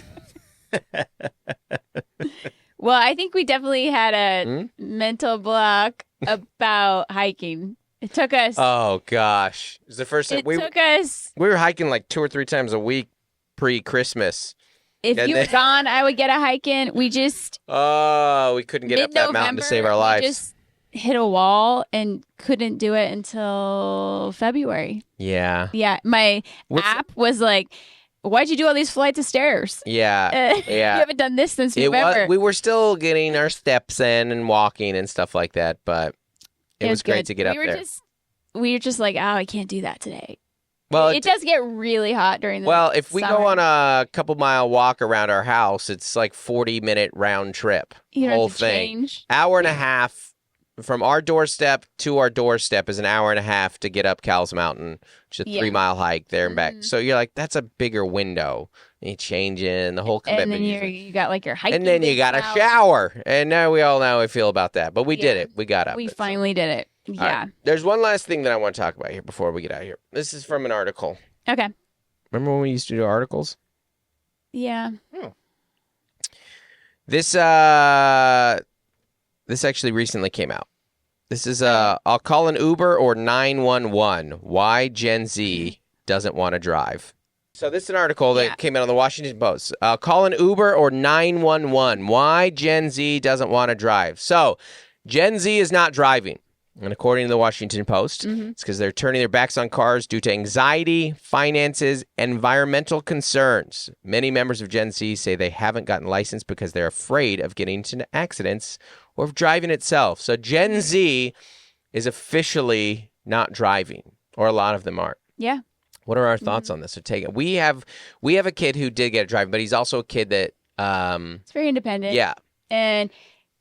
well, I think we definitely had a mental block about hiking. It took us. Oh gosh, it was the first time took us. We were hiking like 2 or 3 times a week pre-Christmas. If you were gone, I would get a hike in. We just. Oh, we couldn't get up that mountain to save our lives. We just hit a wall and couldn't do it until February. Yeah. Yeah. My app was like, why'd you do all these flights of stairs? Yeah. You haven't done this since November. We were still getting our steps in and walking and stuff like that, but it was great to get up there. We were just like, oh, I can't do that today. Well, it does get really hot during the Well, if we summer. go on a couple-mile walk around our house, it's like 40-minute round trip. You whole have to thing. change. Hour and a half from our doorstep to our doorstep is an hour and a half to get up Cowles Mountain, which is a 3-mile hike there and back. So you're like, that's a bigger window. And you change in the whole commitment. And then you got like your hiking. And then you got a shower. And now we all know how we feel about that. But we did it. We got up. We finally did it. Yeah. Right. There's one last thing that I want to talk about here before we get out of here. This is from an article. Okay. Remember when we used to do articles? Yeah. This actually recently came out. This is I'll call an Uber or 911. Why Gen Z doesn't want to drive. So this is an article that came out on the Washington Post. Call an Uber or 911. Why Gen Z doesn't want to drive. So Gen Z is not driving. And according to the Washington Post, it's because they're turning their backs on cars due to anxiety, finances, and environmental concerns. Many members of Gen Z say they haven't gotten licensed because they're afraid of getting into accidents or of driving itself. So Gen Z is officially not driving, or a lot of them aren't. Yeah. What are our thoughts on this? So take it. We have a kid who did get a driving, but he's also a kid that it's very independent. Yeah. And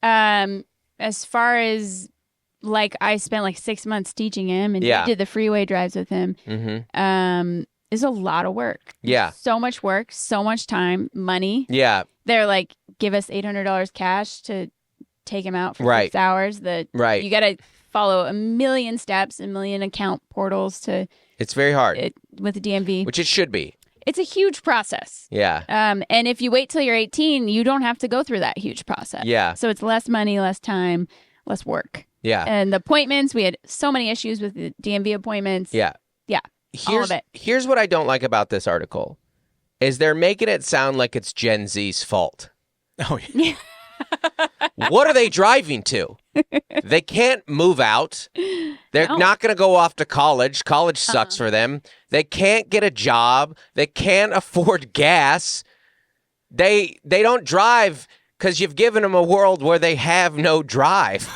as far as like I spent like 6 months teaching him, and he did the freeway drives with him. It's a lot of work. Yeah. So much work, so much time, money. Yeah. They're like, give us $800 cash to take him out for 6 hours. You got to follow a million steps, a million account portals to. It's very hard with the DMV, which it should be. It's a huge process. Yeah. And if you wait till you're 18, you don't have to go through that huge process. Yeah. So it's less money, less time, less work. Yeah. And the appointments, we had so many issues with the DMV appointments. Yeah. Yeah. All of it. Here's what I don't like about this article is they're making it sound like it's Gen Z's fault. Oh, yeah. What are they driving to? They can't move out. They're not going to go off to college. College sucks for them. They can't get a job. They can't afford gas. They don't drive because you've given them a world where they have no drive.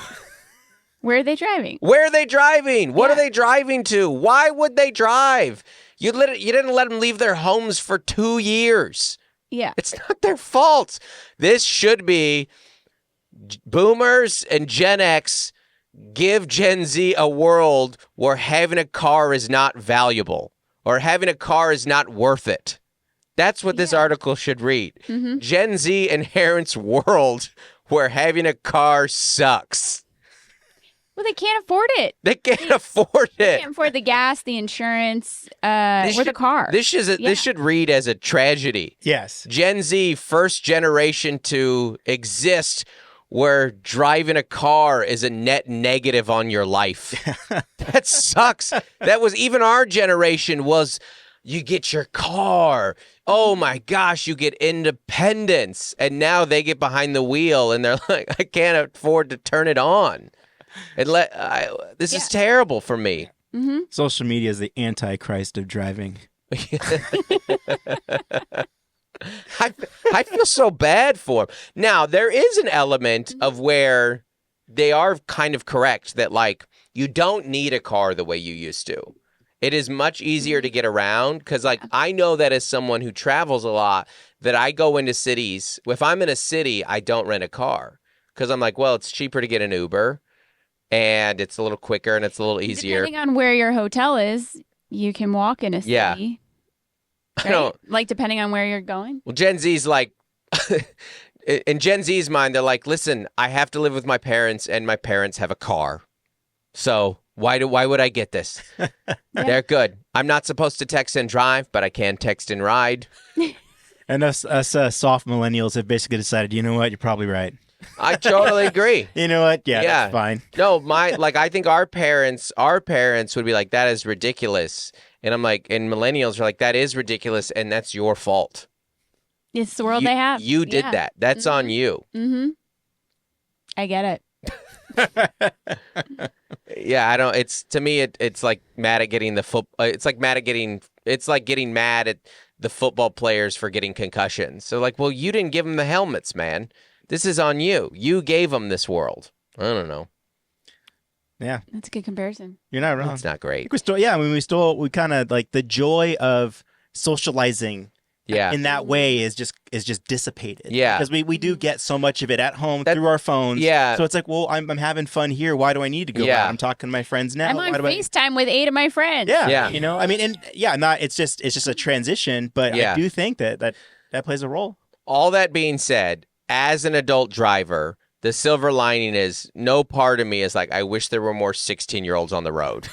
Where are they driving? Where are they driving? What are they driving to? Why would they drive? You didn't let them leave their homes for 2 years. Yeah. It's not their fault. This should be boomers and Gen X give Gen Z a world where having a car is not valuable or having a car is not worth it. That's what this article should read. Mm-hmm. Gen Z inherits world where having a car sucks. Well, they can't afford it. They can't afford it. They can't afford the gas, the insurance, or the car. This should read as a tragedy. Yes. Gen Z, first generation to exist where driving a car is a net negative on your life. That sucks. That was even our generation was you get your car. Oh my gosh, you get independence. And now they get behind the wheel and they're like, I can't afford to turn it on. This is terrible for me. Mm-hmm. Social media is the antichrist of driving. I feel so bad for them. Now, there is an element of where they are kind of correct that, like, you don't need a car the way you used to. It is much easier to get around because, like, I know that as someone who travels a lot, that I go into cities. If I'm in a city, I don't rent a car because I'm like, well, it's cheaper to get an Uber. And it's a little quicker and it's a little easier. Depending on where your hotel is, you can walk in a city. Yeah. Right? I don't, like, depending on where you're going. Well, Gen Z's like, in Gen Z's mind, they're like, listen, I have to live with my parents and my parents have a car. So why would I get this? They're good. I'm not supposed to text and drive, but I can text and ride. And us soft millennials have basically decided, you know what, you're probably right. I totally agree. You know what? Yeah, that's fine. No, I think our parents would be like, that is ridiculous. And I'm like, and millennials are like, that is ridiculous, and that's your fault. It's the world they have. You did that. That's on you. Mm-hmm. I get it. Yeah, I don't. It's to me, it's like mad at getting the it's like getting mad at the football players for getting concussions. So like, well, you didn't give them the helmets, man. This is on you. You gave them this world. I don't know. Yeah. That's a good comparison. You're not wrong. It's not great. We kind of like the joy of socializing in that way is just dissipated. Yeah. Because we do get so much of it at home through our phones. Yeah. So it's like, well, I'm having fun here. Why do I need to go out? I'm talking to my friends now. I'm on FaceTime with 8 of my friends. Yeah. You know, I mean, it's just a transition, but I do think that plays a role. All that being said, as an adult driver, the silver lining is no part of me is like, I wish there were more 16-year-olds on the road.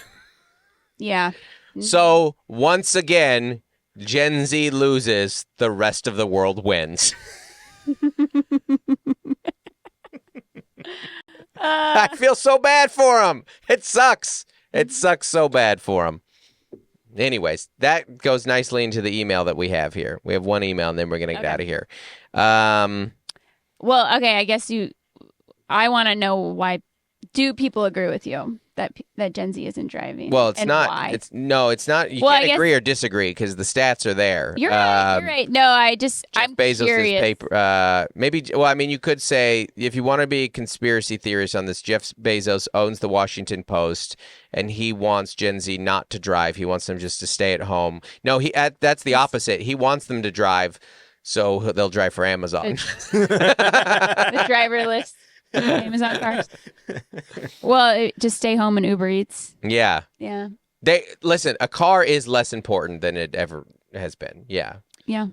Yeah. So once again, Gen Z loses, the rest of the world wins. I feel so bad for them. It sucks. It sucks so bad for them. Anyways, that goes nicely into the email that we have here. We have one email, and then we're going to get out of here. Well, okay, I guess I want to know why. Do people agree with you that Gen Z isn't driving? Well, it's not. Why? It's not. You can't agree or disagree because the stats are there. You're right. You're right. No, I'm Bezos' curious. paper. Maybe. Well, I mean, you could say if you want to be a conspiracy theorist on this, Jeff Bezos owns the Washington Post, and he wants Gen Z not to drive. He wants them just to stay at home. No, that's the opposite. He wants them to drive, so they'll drive for Amazon. The driverless Amazon cars. Well, just stay home and Uber Eats. Yeah. Yeah. Listen, a car is less important than it ever has been. Yeah. Yeah.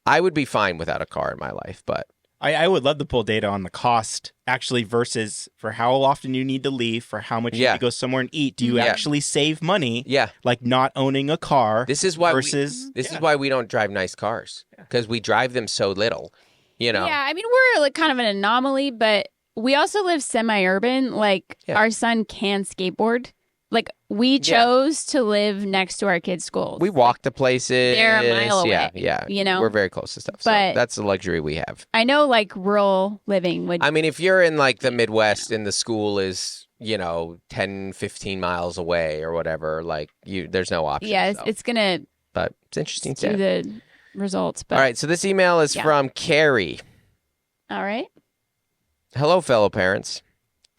I would be fine without a car in my life, but I would love to pull data on the cost actually versus for how often you need to leave, for how much you need to go somewhere and eat. Do you actually save money? Yeah. Like not owning a car. This is why is why we don't drive nice cars, because we drive them so little. You know. Yeah, I mean, we're like kind of an anomaly, but we also live semi-urban. Like our son can skateboard. Like we chose to live next to our kids' schools. We walk to places. They're a mile away. Yeah. You know, we're very close to stuff. So but that's the luxury we have. I know, like rural living would. I mean, if you're in like the Midwest and the school is 10, 15 miles away or whatever, like there's no option. Yeah, it's gonna. But it's interesting to the results. But all right, so this email is from Carrie. All right. Hello, fellow parents.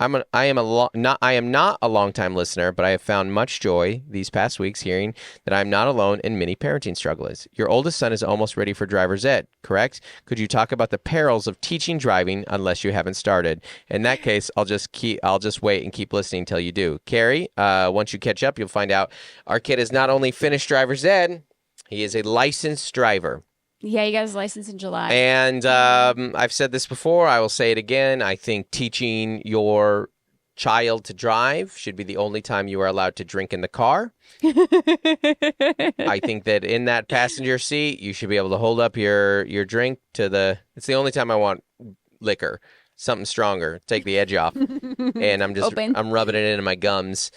I am not a longtime listener, but I have found much joy these past weeks hearing that I'm not alone in many parenting struggles. Your oldest son is almost ready for driver's ed, correct? Could you talk about the perils of teaching driving unless you haven't started? In that case, I'll just wait and keep listening till you do. Carrie, once you catch up, you'll find out our kid has not only finished driver's ed, he is a licensed driver. Yeah, you got his license in July. And I've said this before. I will say it again. I think teaching your child to drive should be the only time you are allowed to drink in the car. I think that in that passenger seat, you should be able to hold up your drink to the... It's the only time I want liquor, something stronger, take the edge off. And I'm rubbing it into my gums.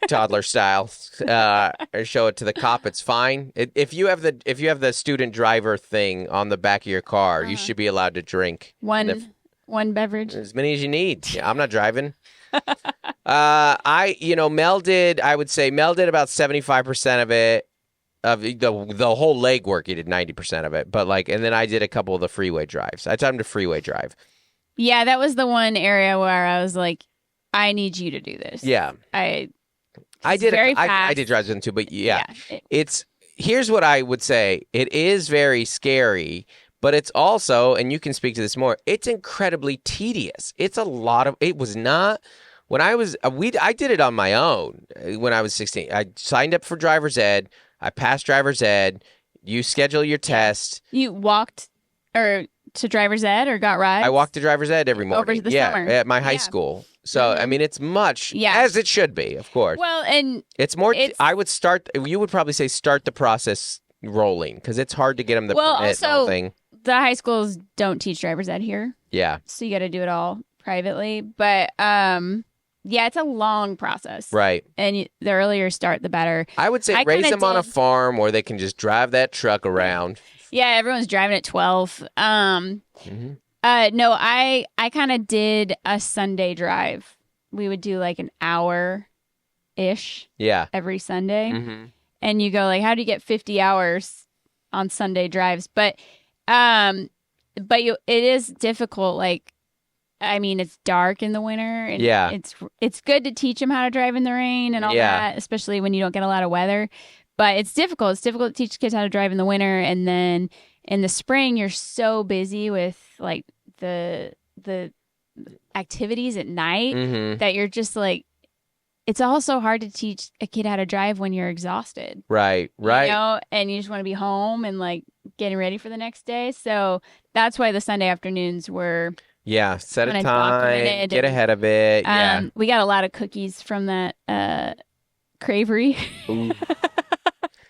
Toddler style, or show it to the cop. It's fine. If you have the student driver thing on the back of your car, you should be allowed to drink one beverage, as many as you need. Yeah, I'm not driving. Mel did. I would say Mel did about 75% of it. Of the whole leg work, he did 90% of it. But and then I did a couple of the freeway drives. I taught him to freeway drive. Yeah, that was the one area where I was like, I need you to do this. Yeah. I did very fast. I did drive them too, but here's what I would say. It is very scary, but it's also, and you can speak to this more, it's incredibly tedious. It's it was not, when I was, I did it on my own when I was 16. I signed up for driver's ed. I passed driver's ed. You schedule your test. You walked to driver's ed or got rides? I walked to driver's ed every morning. Over the summer. At my high school. So, I mean, it's much, as it should be, of course. Well, and it's more, you would probably say start the process rolling, because it's hard to get them the permit and all thing. The high schools don't teach driver's ed here. Yeah. So you got to do it all privately. But, it's a long process. Right. And the earlier start, the better. I would say raise them on a farm where they can just drive that truck around. Yeah, everyone's driving at 12. No, I kind of did a Sunday drive. We would do like an hour-ish every Sunday. Mm-hmm. And you go how do you get 50 hours on Sunday drives? But it is difficult. It's dark in the winter. And it's good to teach them how to drive in the rain and all that, especially when you don't get a lot of weather. But it's difficult. It's difficult to teach kids how to drive in the winter. And then in the spring, you're so busy with the activities at night that you're just it's also hard to teach a kid how to drive when you're exhausted. Right. And you just want to be home and getting ready for the next day. So that's why the Sunday afternoons were... Yeah, set a time, get ahead of it. We got a lot of cookies from that Cravery.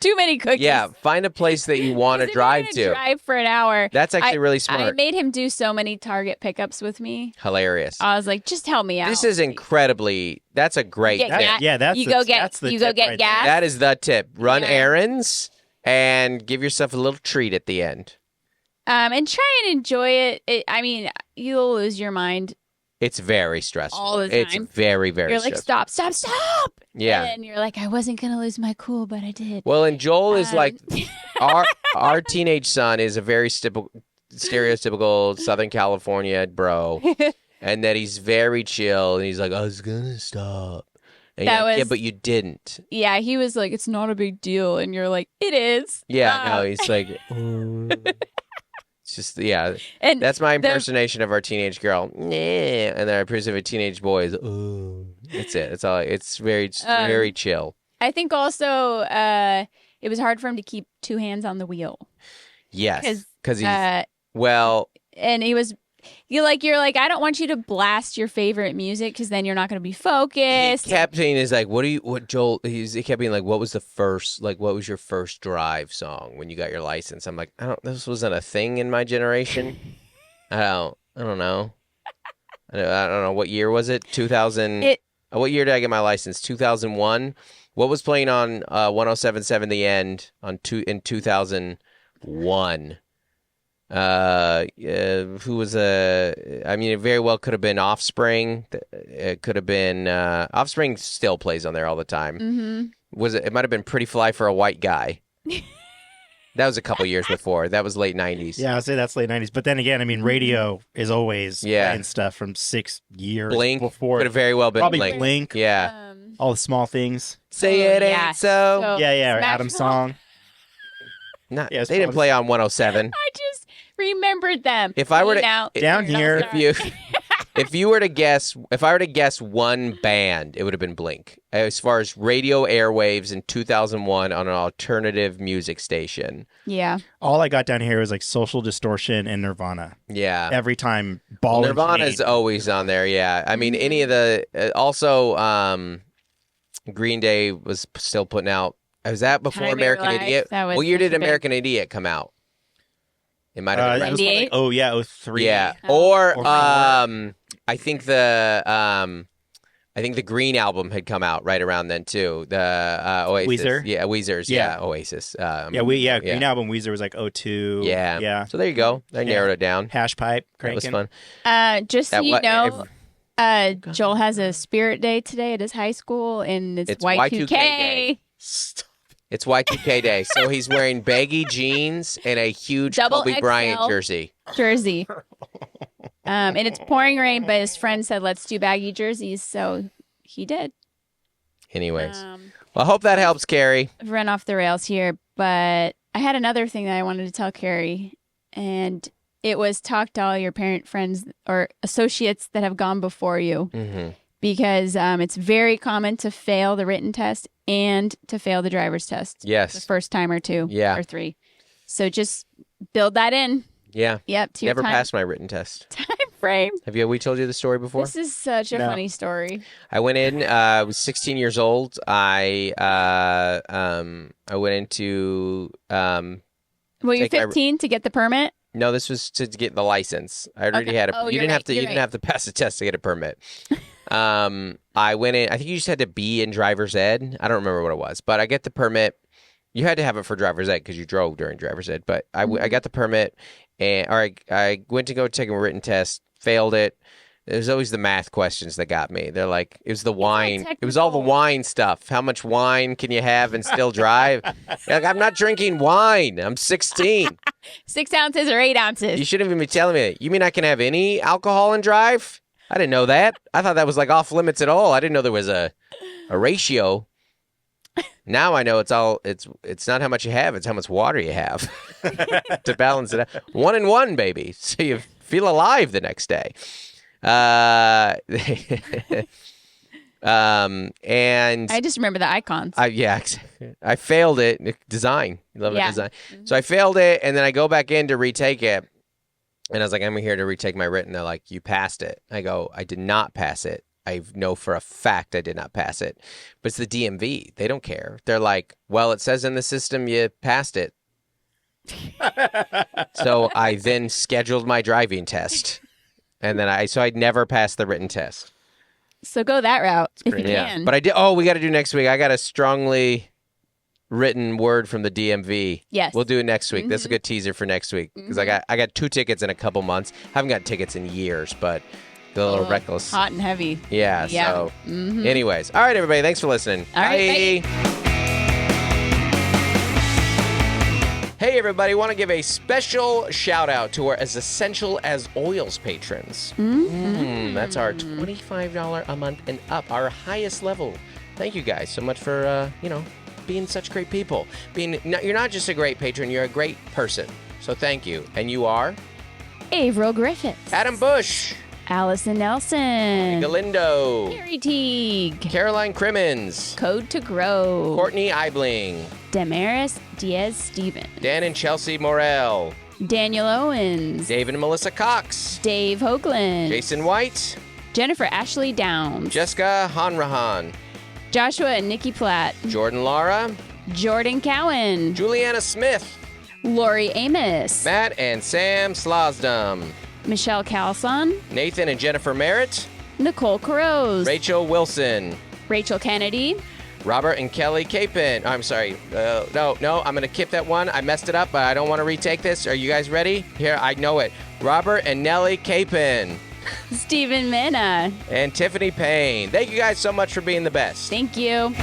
Too many cookies. Yeah, find a place that you want to drive to. Drive for an hour. That's actually really smart. I made him do so many Target pickups with me. Hilarious. I was like, just help me out. This is incredibly. That's a great tip. That's the tip right gas. That is the tip. Run errands and give yourself a little treat at the end. And try and enjoy it. You'll lose your mind. It's very stressful. All the time. It's very, very You're stressful. Stop. Yeah. And you're like, I wasn't going to lose my cool, but I did. Well, and Joel is our teenage son is a very stereotypical Southern California bro. And that he's very chill. And he's like, I was going to stop. And yeah, but you didn't. Yeah, he was like, it's not a big deal. And you're like, it is. Yeah, no, he's like... It's just, and that's my impersonation of our teenage girl. And then our impersonation of a teenage boy is, that's it. It's all. It's very chill. I think also it was hard for him to keep two hands on the wheel. Yes, because he's, and he was, you're like, I don't want you to blast your favorite music because then you're not going to be focused. He kept saying, is like, Joel, he kept being like, what was your first drive song when you got your license? I'm like, this wasn't a thing in my generation. I don't know. I don't know. What year was it? 2000. What year did I get my license? 2001. What was playing on 107.7 The End in 2001? Who was I mean, it very well could have been Offspring. It could have been Offspring. Still plays on there all the time. Mm-hmm. It might have been Pretty Fly for a White Guy. That was a couple years before. That was late 90s. Yeah, I'd say that's late 90s. But then again, I mean, radio is always playing stuff from 6 years Blink before. Could have very well been probably Blink. Yeah. All the small things. Say it ain't so. Yeah. Or Adam's song. They didn't play on 107. I just remembered them. If I were to down here, if I were to guess one band, it would have been Blink. As far as radio airwaves in 2001 on an alternative music station. Yeah. All I got down here was like Social Distortion and Nirvana. Yeah. Every time Nirvana's always on there. Yeah. I mean, any of the also Green Day was still putting out. Was that before American Idiot? What year did American Idiot come out? It might have been 98. Oh yeah, 03. Yeah, or I think the Green album had come out right around then too. The Oasis. Weezer. Yeah, Weezer's. Yeah, Oasis. Green album. Weezer was like 02. Yeah. So there you go. I narrowed it down. Hash pipe. That was fun. Just so you know, Joel has a spirit day today at his high school, and it's Y2K day. It's Y2K day, so he's wearing baggy jeans and a huge Double Kobe XL Bryant jersey. And it's pouring rain, but his friend said, let's do baggy jerseys, so he did. Anyways. Well, I hope that helps, Carrie. I've run off the rails here, but I had another thing that I wanted to tell Carrie, and it was talk to all your parent friends or associates that have gone before you. Mm-hmm. Because it's very common to fail the written test and to fail the driver's test. Yes. The first time or two or three. So just build that in. Yeah. Yep. To your Never passed my written test. Time frame. We told you the story before? This is such a funny story. I went in, I was 16 years old. I went into... Were you 15 to get the permit? No, this was to get the license. I already had a... You didn't have to pass a test to get a permit. I went in. I think you just had to be in driver's ed. I don't remember what it was, but I get the permit. You had to have it for driver's ed because you drove during driver's ed. But I got the permit, and I went to go take a written test, failed it. There's always the math questions that got me. They're like, it was the wine. It was all the wine stuff. How much wine can you have and still drive? Like, I'm not drinking wine. I'm 16. 6 ounces or 8 ounces. You shouldn't even be telling me that. You mean I can have any alcohol and drive? I didn't know that. I thought that was like off limits at all. I didn't know there was a ratio. Now I know it's not how much you have, it's how much water you have to balance it out. 1 and 1, baby. So you feel alive the next day. And I just remember the icons. I failed it. Design. You love it, design. Mm-hmm. So I failed it, and then I go back in to retake it. And I was like, I'm here to retake my written. They're like, you passed it. I go, I did not pass it. I know for a fact I did not pass it. But it's the DMV. They don't care. They're like, well, it says in the system you passed it. So I then scheduled my driving test. And then I'd never passed the written test. So go that route if you can. But I did. Oh, we got to do next week. I got a strongly written word from the DMV. Yes. We'll do it next week. That's a good teaser for next week because I got 2 tickets in a couple months. Haven't got tickets in years, but a little reckless. Hot and heavy. Yeah. So anyways. All right, everybody. Thanks for listening. All right. Bye. Hey, everybody. Want to give a special shout out to our As Essential as Oils patrons. That's our $25 a month and up, our highest level. Thank you guys so much for, being such great people. You're not just a great patron, you're a great person. So thank you. And you are? Averill Griffiths. Adam Bush. Allison Nelson. Galindo. Mary Teague. Caroline Crimmins. Code to Grow. Courtney Eibling. Damaris Diaz-Stevens. Dan and Chelsea Morell. Daniel Owens. David and Melissa Cox. Dave Hoagland. Jason White. Jennifer Ashley Downs. Jessica Hanrahan. Joshua and Nikki Platt. Jordan Lara. Jordan Cowan. Juliana Smith. Lori Amos. Matt and Sam Slosdom. Michelle Calson. Nathan and Jennifer Merritt. Nicole Carose. Rachel Wilson. Rachel Kennedy. Robert and Kelly Capon. I'm sorry. No, I'm going to keep that one. I messed it up, but I don't want to retake this. Are you guys ready? Here, I know it. Robert and Nellie Capon. Stephen Minna. And Tiffany Payne. Thank you guys so much for being the best. Thank you.